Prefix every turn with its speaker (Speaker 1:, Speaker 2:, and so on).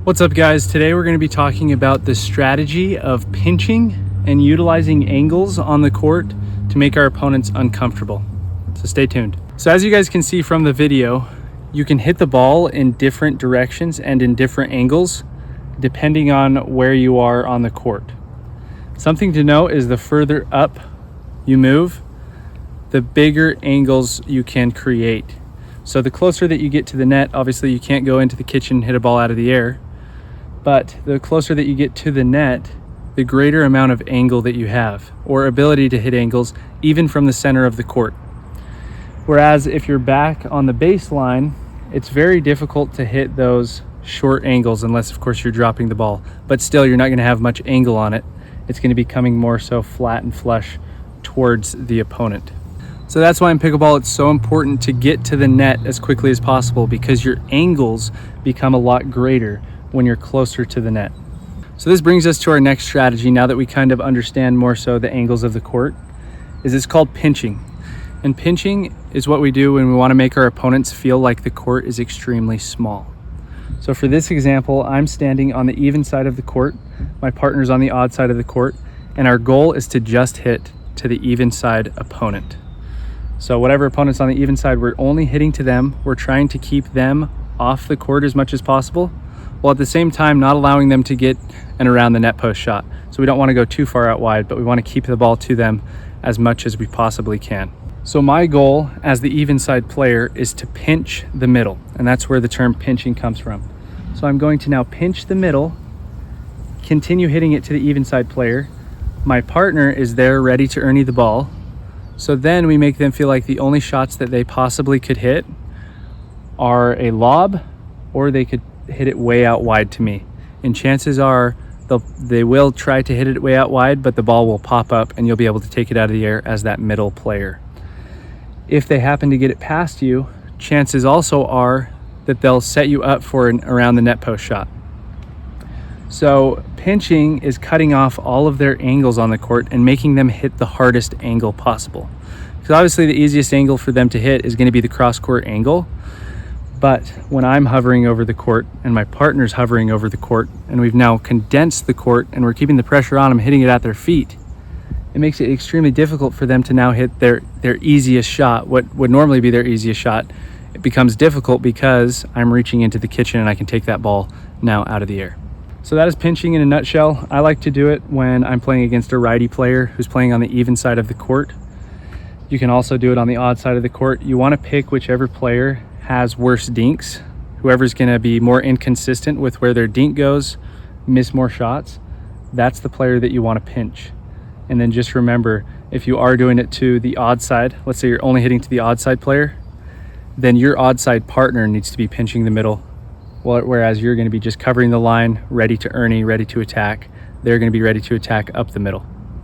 Speaker 1: What's up, guys? Today we're going to be talking about the strategy of pinching and utilizing angles on the court to make our opponents uncomfortable. So stay tuned. So as you guys can see from the video, you can hit the ball in different directions and in different angles depending on where you are on the court. Something to note is the further up you move, the bigger angles you can create. So the closer that you get to the net, obviously you can't go into the kitchen and hit a ball out of the air. But the closer that you get to the net, the greater amount of angle that you have, or ability to hit angles, even from the center of the court. Whereas if you're back on the baseline, it's very difficult to hit those short angles, unless of course you're dropping the ball. But still, you're not gonna have much angle on it. It's gonna be coming more so flat and flush towards the opponent. So that's why in pickleball, it's so important to get to the net as quickly as possible, because your angles become a lot greater when you're closer to the net. So this brings us to our next strategy, now that we kind of understand more so the angles of the court, is it's called pinching. And pinching is what we do when we want to make our opponents feel like the court is extremely small. So for this example, I'm standing on the even side of the court, my partner's on the odd side of the court, and our goal is to just hit to the even side opponent. So whatever opponent's on the even side, we're only hitting to them. We're trying to keep them off the court as much as possible, while at the same time not allowing them to get an around the net post shot. So we don't want to go too far out wide, but we want to keep the ball to them as much as we possibly can. So my goal as the even side player is to pinch the middle, and that's where the term pinching comes from. So I'm going to now pinch the middle, continue hitting it to the even side player. My partner is there ready to Ernie the ball. So then we make them feel like the only shots that they possibly could hit are a lob, or they could hit it way out wide to me. And chances are they will try to hit it way out wide, but the ball will pop up and you'll be able to take it out of the air as that middle player. If they happen to get it past you, chances also are that they'll set you up for an around the net post shot. So pinching is cutting off all of their angles on the court and making them hit the hardest angle possible. Because obviously the easiest angle for them to hit is going to be the cross court angle. But when I'm hovering over the court and my partner's hovering over the court, and we've now condensed the court and we're keeping the pressure on them, hitting it at their feet, it makes it extremely difficult for them to now hit their easiest shot. What would normally be their easiest shot, it becomes difficult because I'm reaching into the kitchen and I can take that ball now out of the air. So that is pinching in a nutshell. I like to do it when I'm playing against a righty player who's playing on the even side of the court. You can also do it on the odd side of the court. You want to pick whichever player has worse dinks. Whoever's going to be more inconsistent with where their dink goes, miss more shots, that's the player that you want to pinch. And then just remember, if you are doing it to the odd side, let's say you're only hitting to the odd side player, then your odd side partner needs to be pinching the middle, whereas you're going to be just covering the line, ready to Ernie, ready to attack. They're going to be ready to attack up the middle.